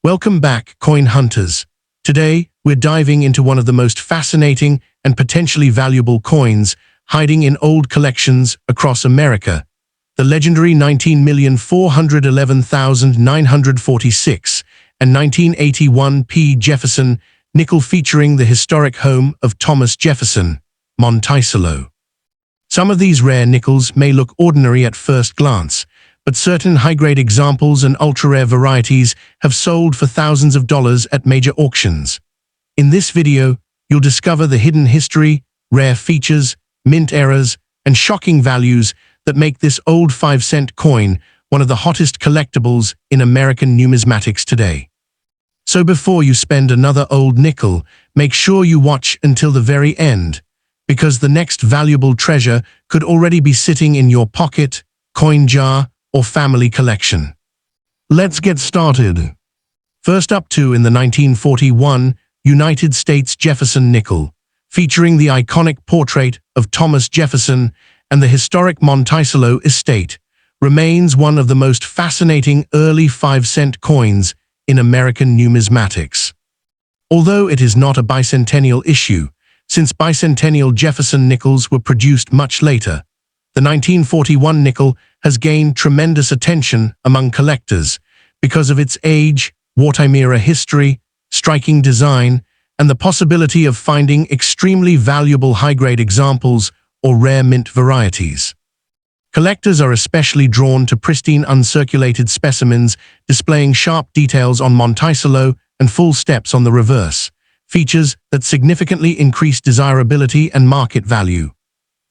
Welcome back, coin hunters. Today, we're diving into one of the most fascinating and potentially valuable coins hiding in old collections across America, the legendary 19,411,946 and 1981 P. Jefferson Nickel, featuring the historic home of Thomas Jefferson, Monticello. Some of these rare nickels may look ordinary at first glance, but certain high-grade examples and ultra-rare varieties have sold for thousands of dollars at major auctions. In this video, you'll discover the hidden history, rare features, mint errors, and shocking values that make this old 5-cent coin one of the hottest collectibles in American numismatics today. So before you spend another old nickel, make sure you watch until the very end, because the next valuable treasure could already be sitting in your pocket, coin jar, or family collection. Let's get started. First up in the 1941 United States Jefferson Nickel, featuring the iconic portrait of Thomas Jefferson and the historic Monticello estate, remains one of the most fascinating early 5-cent coins in American numismatics. Although it is not a bicentennial issue, since bicentennial Jefferson nickels were produced much later, the 1941 nickel has gained tremendous attention among collectors because of its age, wartime-era history, striking design, and the possibility of finding extremely valuable high-grade examples or rare mint varieties. Collectors are especially drawn to pristine uncirculated specimens displaying sharp details on Monticello and full steps on the reverse, features that significantly increase desirability and market value.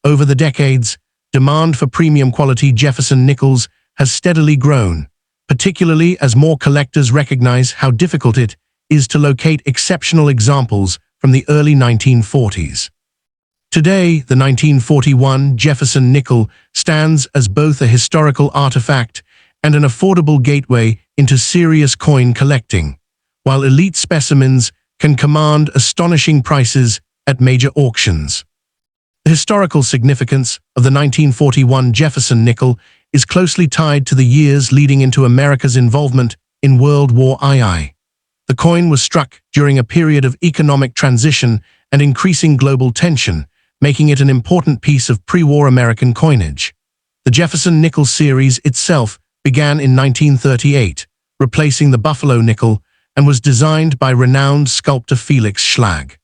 Over the decades, demand for premium quality Jefferson nickels has steadily grown, particularly as more collectors recognize how difficult it is to locate exceptional examples from the early 1940s. Today, the 1941 Jefferson Nickel stands as both a historical artifact and an affordable gateway into serious coin collecting, while elite specimens can command astonishing prices at major auctions. The historical significance of the 1941 Jefferson Nickel is closely tied to the years leading into America's involvement in World War II. The coin was struck during a period of economic transition and increasing global tension, making it an important piece of pre-war American coinage. The Jefferson Nickel series itself began in 1938, replacing the Buffalo nickel, and was designed by renowned sculptor Felix Schlag.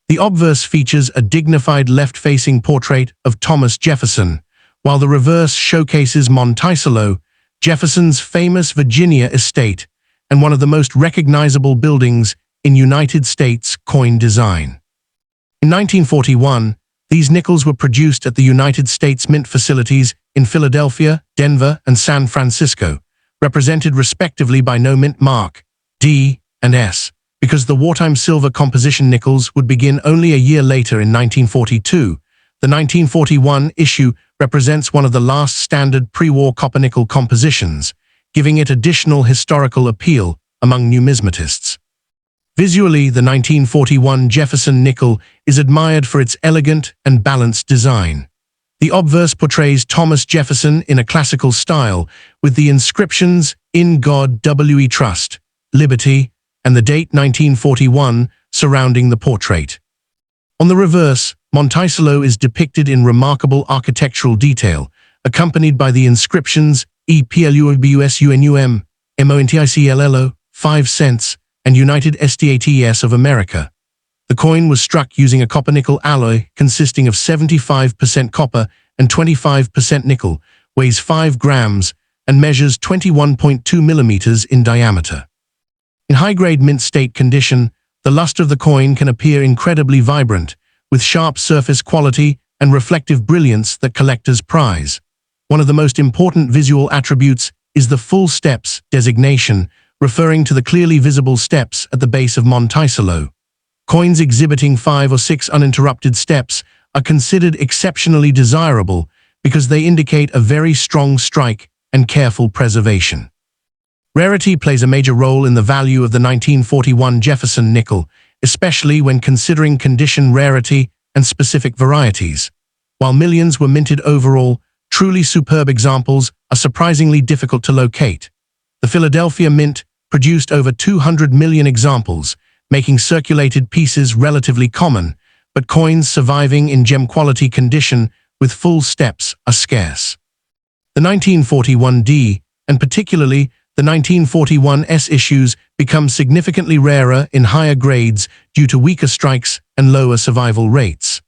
The obverse features a dignified left-facing portrait of Thomas Jefferson, while the reverse showcases Monticello, Jefferson's famous Virginia estate, and one of the most recognizable buildings in United States coin design. In 1941, these nickels were produced at the United States Mint facilities in Philadelphia, Denver, and San Francisco, represented respectively by no mint mark, D and S, because the wartime silver composition nickels would begin only a year later in 1942. The 1941 issue represents one of the last standard pre-war copper-nickel compositions, giving it additional historical appeal among numismatists. Visually, the 1941 Jefferson Nickel is admired for its elegant and balanced design. The obverse portrays Thomas Jefferson in a classical style, with the inscriptions "In God We Trust," "Liberty," and the date 1941 surrounding the portrait. On the reverse, Monticello is depicted in remarkable architectural detail, accompanied by the inscriptions EPLUBUSUNUM, MONTICLLO, 5 cents, and United States of America. The coin was struck using a copper-nickel alloy consisting of 75% copper and 25% nickel, weighs 5 grams, and measures 21.2 millimeters in diameter. In high-grade mint state condition, the luster of the coin can appear incredibly vibrant, with sharp surface quality and reflective brilliance that collectors prize. One of the most important visual attributes is the full steps designation, referring to the clearly visible steps at the base of Monticello. Coins exhibiting 5 or 6 uninterrupted steps are considered exceptionally desirable because they indicate a very strong strike and careful preservation. Rarity plays a major role in the value of the 1941 Jefferson Nickel, especially when considering condition rarity and specific varieties. While millions were minted overall, truly superb examples are surprisingly difficult to locate. The Philadelphia Mint produced over 200 million examples, making circulated pieces relatively common, but coins surviving in gem-quality condition with full steps are scarce. The 1941D, and particularly the 1941S issues, become significantly rarer in higher grades due to weaker strikes and lower survival rates.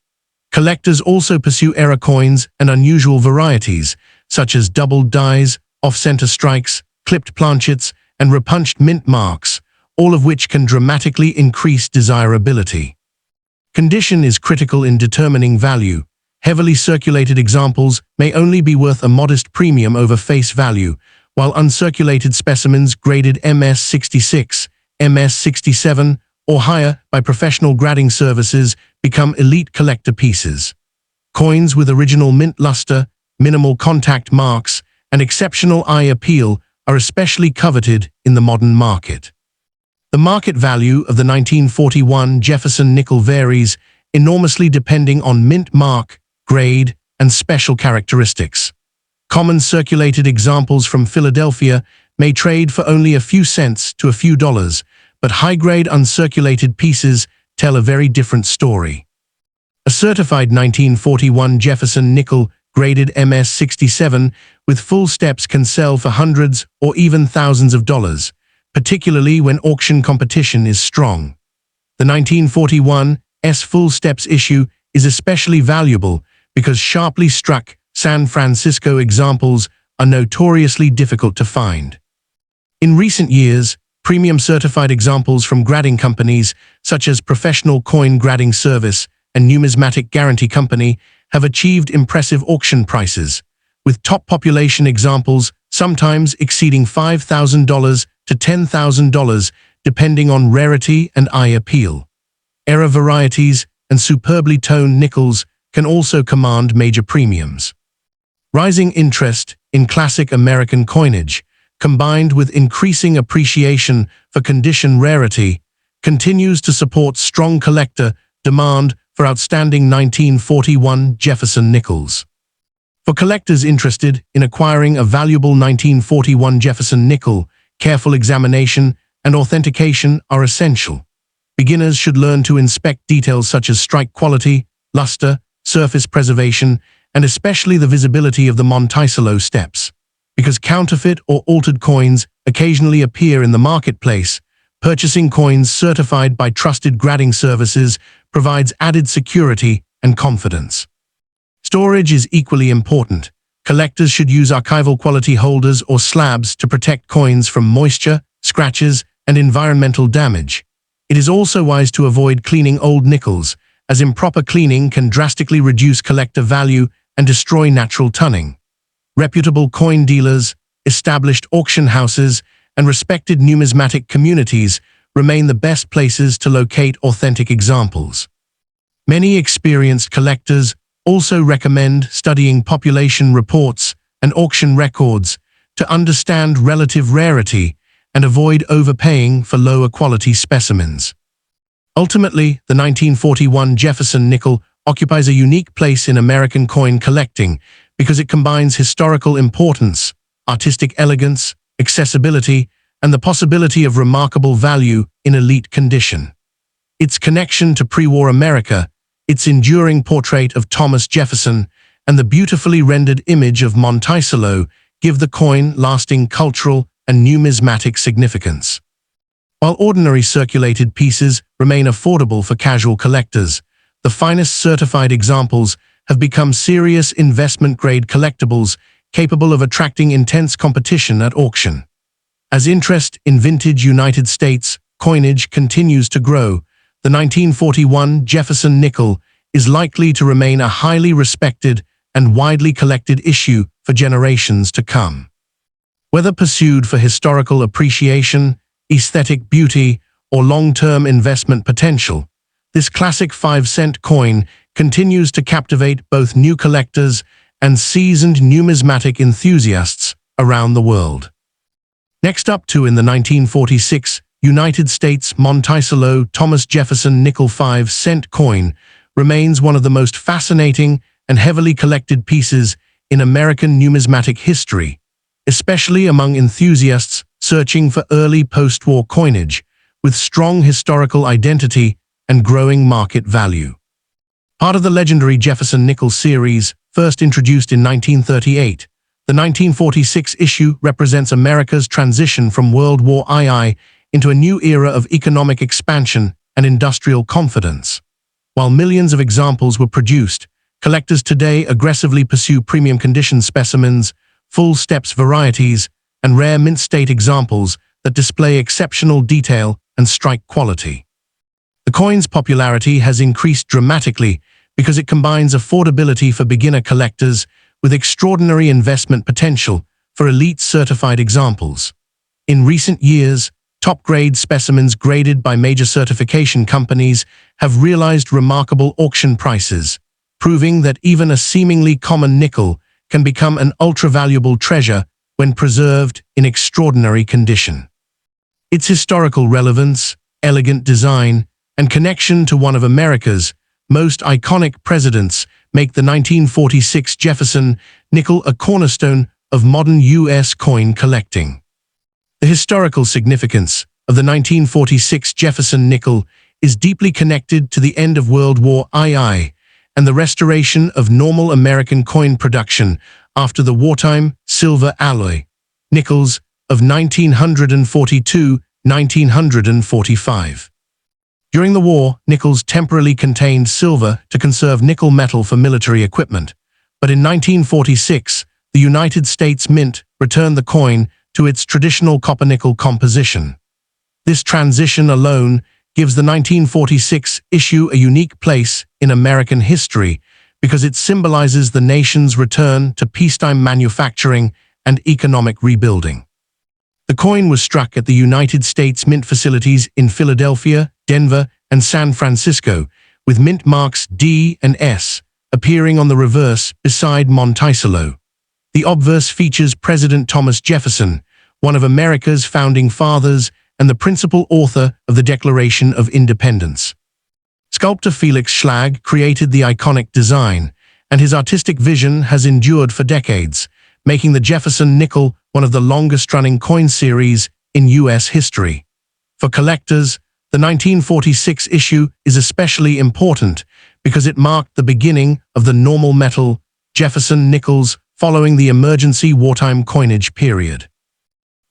Collectors also pursue error coins and unusual varieties, such as doubled dies, off-center strikes, clipped planchets, and repunched mint marks, all of which can dramatically increase desirability. Condition is critical in determining value. Heavily circulated examples may only be worth a modest premium over face value, while uncirculated specimens graded MS66, MS67, or higher by professional grading services become elite collector pieces. Coins with original mint luster, minimal contact marks, and exceptional eye appeal are especially coveted in the modern market. The market value of the 1941 Jefferson nickel varies enormously depending on mint mark, grade, and special characteristics. Common circulated examples from Philadelphia may trade for only a few cents to a few dollars, but high-grade uncirculated pieces tell a very different story. A certified 1941 Jefferson nickel graded MS67 with full steps can sell for hundreds or even thousands of dollars, particularly when auction competition is strong. The 1941 S full steps issue is especially valuable because sharply struck San Francisco examples are notoriously difficult to find. In recent years, premium certified examples from grading companies such as Professional Coin Grading Service and Numismatic Guarantee Company have achieved impressive auction prices, with top population examples sometimes exceeding $5,000 to $10,000 depending on rarity and eye appeal. Error varieties and superbly toned nickels can also command major premiums. Rising interest in classic American coinage, combined with increasing appreciation for condition rarity, continues to support strong collector demand for outstanding 1941 Jefferson nickels. For collectors interested in acquiring a valuable 1941 Jefferson nickel, careful examination and authentication are essential. Beginners should learn to inspect details such as strike quality, luster, surface preservation, and especially the visibility of the Monticello steps. Because counterfeit or altered coins occasionally appear in the marketplace, purchasing coins certified by trusted grading services provides added security and confidence. Storage is equally important. Collectors should use archival quality holders or slabs to protect coins from moisture, scratches, and environmental damage. It is also wise to avoid cleaning old nickels, as improper cleaning can drastically reduce collector value and destroy natural tunning. Reputable coin dealers, established auction houses, and respected numismatic communities remain the best places to locate authentic examples. Many experienced collectors also recommend studying population reports and auction records to understand relative rarity and avoid overpaying for lower quality specimens. Ultimately, the 1941 Jefferson nickel occupies a unique place in American coin collecting because it combines historical importance, artistic elegance, accessibility, and the possibility of remarkable value in elite condition. Its connection to pre-war America, its enduring portrait of Thomas Jefferson, and the beautifully rendered image of Monticello give the coin lasting cultural and numismatic significance. While ordinary circulated pieces remain affordable for casual collectors, the finest certified examples have become serious investment-grade collectibles capable of attracting intense competition at auction. As interest in vintage United States coinage continues to grow, the 1941 Jefferson nickel is likely to remain a highly respected and widely collected issue for generations to come. Whether pursued for historical appreciation, aesthetic beauty, or long-term investment potential, this classic 5-cent coin continues to captivate both new collectors and seasoned numismatic enthusiasts around the world. Next up in the 1946 United States Monticello Thomas Jefferson nickel 5-cent coin remains one of the most fascinating and heavily collected pieces in American numismatic history, especially among enthusiasts searching for early post-war coinage with strong historical identity and growing market value. Part of the legendary Jefferson Nickel series, first introduced in 1938, the 1946 issue represents America's transition from World War II into a new era of economic expansion and industrial confidence. While millions of examples were produced, collectors today aggressively pursue premium condition specimens, full steps varieties, and rare mint state examples that display exceptional detail and strike quality. The coin's popularity has increased dramatically because it combines affordability for beginner collectors with extraordinary investment potential for elite certified examples. In recent years, top-grade specimens graded by major certification companies have realized remarkable auction prices, proving that even a seemingly common nickel can become an ultra-valuable treasure when preserved in extraordinary condition. Its historical relevance, elegant design, and connection to one of America's most iconic presidents make the 1946 Jefferson Nickel a cornerstone of modern U.S. coin collecting. The historical significance of the 1946 Jefferson Nickel is deeply connected to the end of World War II and the restoration of normal American coin production after the wartime silver alloy nickels of 1942-1945. During the war, nickels temporarily contained silver to conserve nickel metal for military equipment, but in 1946, the United States Mint returned the coin to its traditional copper-nickel composition. This transition alone gives the 1946 issue a unique place in American history because it symbolizes the nation's return to peacetime manufacturing and economic rebuilding. The coin was struck at the United States Mint facilities in Philadelphia, Denver, and San Francisco, with mint marks D and S appearing on the reverse beside Monticello. The obverse features President Thomas Jefferson, one of America's founding fathers and the principal author of the Declaration of Independence. Sculptor Felix Schlag created the iconic design, and his artistic vision has endured for decades, making the Jefferson Nickel one of the longest-running coin series in U.S. history. For collectors, the 1946 issue is especially important because it marked the beginning of the normal metal Jefferson Nickels following the emergency wartime coinage period.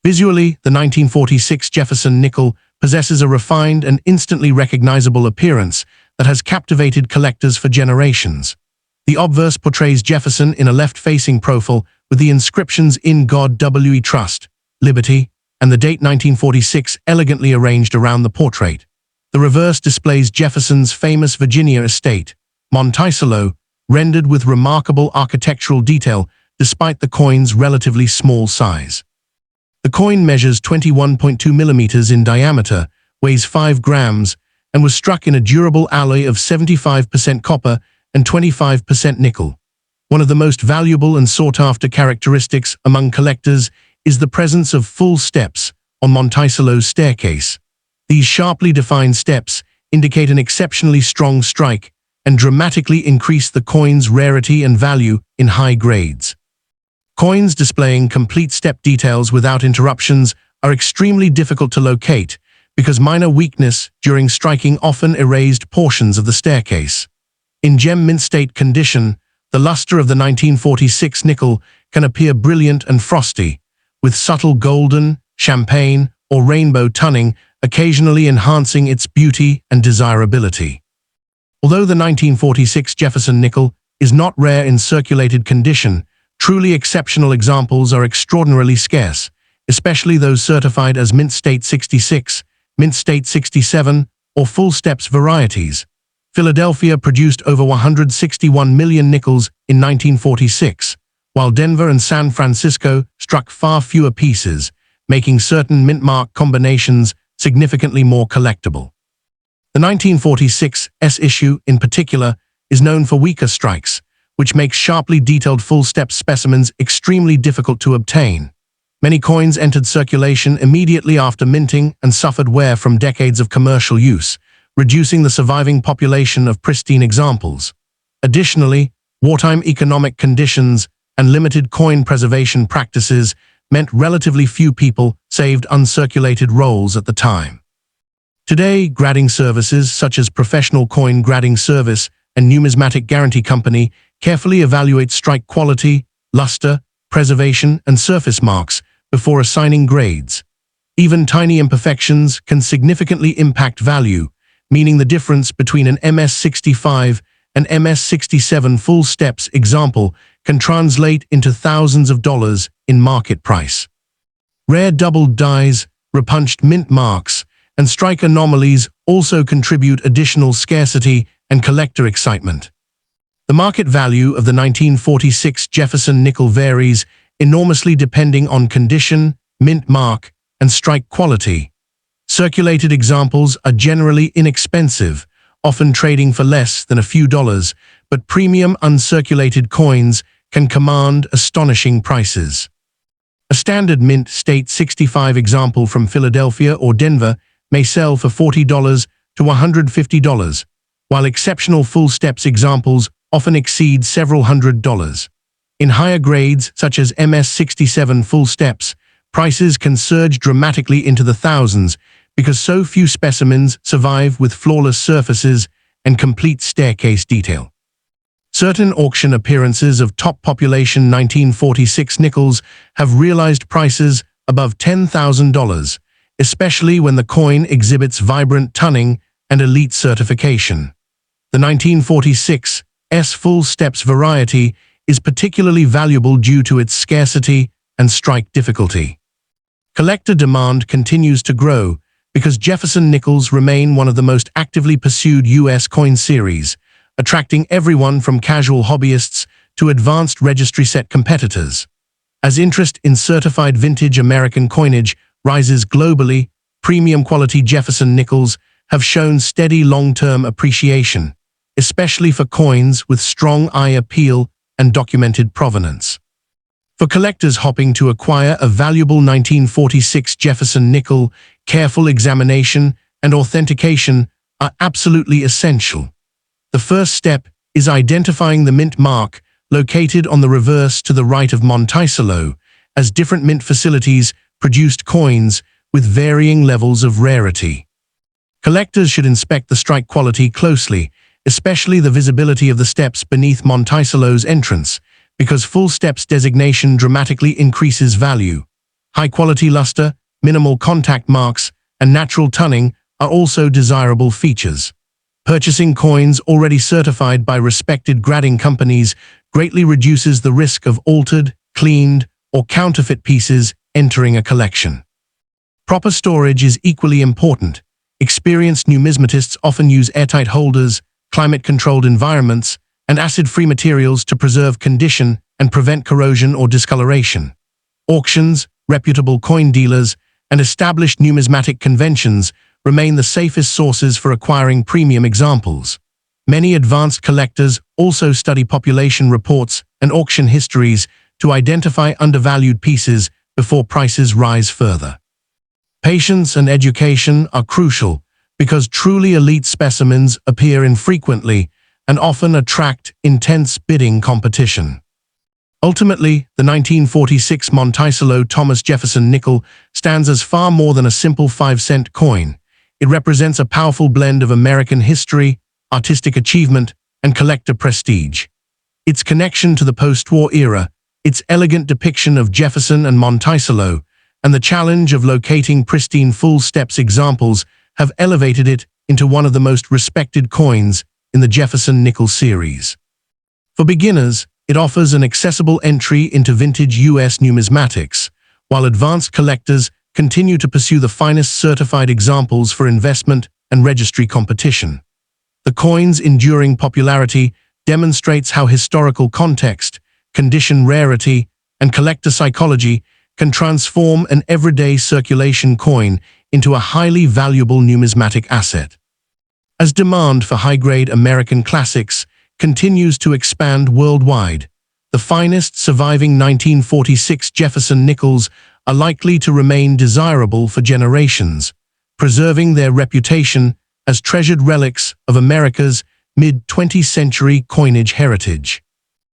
Visually, the 1946 Jefferson Nickel possesses a refined and instantly recognizable appearance that has captivated collectors for generations. The obverse portrays Jefferson in a left-facing profile with the inscriptions "In God We Trust," "Liberty," and the date 1946 elegantly arranged around the portrait. The reverse displays Jefferson's famous Virginia estate, Monticello, rendered with remarkable architectural detail despite the coin's relatively small size. The coin measures 21.2 millimeters in diameter, weighs 5 grams, and was struck in a durable alloy of 75% copper and 25% nickel. One of the most valuable and sought-after characteristics among collectors is the presence of full steps on Monticello's staircase. These sharply defined steps indicate an exceptionally strong strike and dramatically increase the coin's rarity and value in high grades. Coins displaying complete step details without interruptions are extremely difficult to locate because minor weakness during striking often erased portions of the staircase. In gem mint state condition, the luster of the 1946 nickel can appear brilliant and frosty, with subtle golden, champagne, or rainbow toning occasionally enhancing its beauty and desirability. Although the 1946 Jefferson Nickel is not rare in circulated condition, truly exceptional examples are extraordinarily scarce, especially those certified as Mint State 66, Mint State 67, or Full Steps varieties. Philadelphia produced over 161 million nickels in 1946, while Denver and San Francisco struck far fewer pieces, making certain mint mark combinations significantly more collectible. The 1946 S issue, in particular, is known for weaker strikes, which makes sharply detailed full-step specimens extremely difficult to obtain. Many coins entered circulation immediately after minting and suffered wear from decades of commercial use, reducing the surviving population of pristine examples. Additionally, wartime economic conditions and limited coin preservation practices meant relatively few people saved uncirculated rolls at the time. Today, grading services such as Professional Coin Grading Service and Numismatic Guarantee Company carefully evaluate strike quality, luster, preservation, and surface marks before assigning grades. Even tiny imperfections can significantly impact value, meaning the difference between an MS65 and MS67 full steps example can translate into thousands of dollars in market price. Rare doubled dies, repunched mint marks, and strike anomalies also contribute additional scarcity and collector excitement. The market value of the 1946 Jefferson Nickel varies enormously depending on condition, mint mark, and strike quality. Circulated examples are generally inexpensive, often trading for less than a few dollars, but premium uncirculated coins can command astonishing prices. A standard mint state 65 example from Philadelphia or Denver may sell for $40 to $150, while exceptional full steps examples often exceed several $100s. In higher grades, such as MS67 full steps, prices can surge dramatically into the thousands because so few specimens survive with flawless surfaces and complete staircase detail. Certain auction appearances of top population 1946 nickels have realized prices above $10,000, especially when the coin exhibits vibrant tunning and elite certification. The 1946 S full steps variety is particularly valuable due to its scarcity and strike difficulty. Collector demand continues to grow because Jefferson Nickels remain one of the most actively pursued U.S. coin series, attracting everyone from casual hobbyists to advanced registry set competitors. As interest in certified vintage American coinage rises globally, premium quality Jefferson Nickels have shown steady long-term appreciation, especially for coins with strong eye appeal and documented provenance. For collectors hoping to acquire a valuable 1946 Jefferson Nickel, careful examination and authentication are absolutely essential. The first step is identifying the mint mark located on the reverse to the right of Monticello, as different mint facilities produced coins with varying levels of rarity. Collectors should inspect the strike quality closely, especially the visibility of the steps beneath Monticello's entrance, because full steps designation dramatically increases value. High-quality luster, minimal contact marks, and natural tunning are also desirable features. Purchasing coins already certified by respected grading companies greatly reduces the risk of altered, cleaned, or counterfeit pieces entering a collection. Proper storage is equally important. Experienced numismatists often use airtight holders, climate-controlled environments, and acid-free materials to preserve condition and prevent corrosion or discoloration. Auctions, reputable coin dealers, and established numismatic conventions remain the safest sources for acquiring premium examples. Many advanced collectors also study population reports and auction histories to identify undervalued pieces before prices rise further. Patience and education are crucial because truly elite specimens appear infrequently and often attract intense bidding competition. Ultimately, the 1946 Monticello Thomas Jefferson Nickel stands as far more than a simple 5-cent coin. It represents a powerful blend of American history, artistic achievement, and collector prestige. Its connection to the post-war era, its elegant depiction of Jefferson and Monticello, and the challenge of locating pristine full steps examples have elevated it into one of the most respected coins in the Jefferson Nickel series. For beginners, it offers an accessible entry into vintage U.S. numismatics, while advanced collectors continue to pursue the finest certified examples for investment and registry competition. The coin's enduring popularity demonstrates how historical context, condition rarity, and collector psychology can transform an everyday circulation coin into a highly valuable numismatic asset. As demand for high-grade American classics continues to expand worldwide, the finest surviving 1946 Jefferson Nickels are likely to remain desirable for generations, preserving their reputation as treasured relics of America's mid-20th century coinage heritage.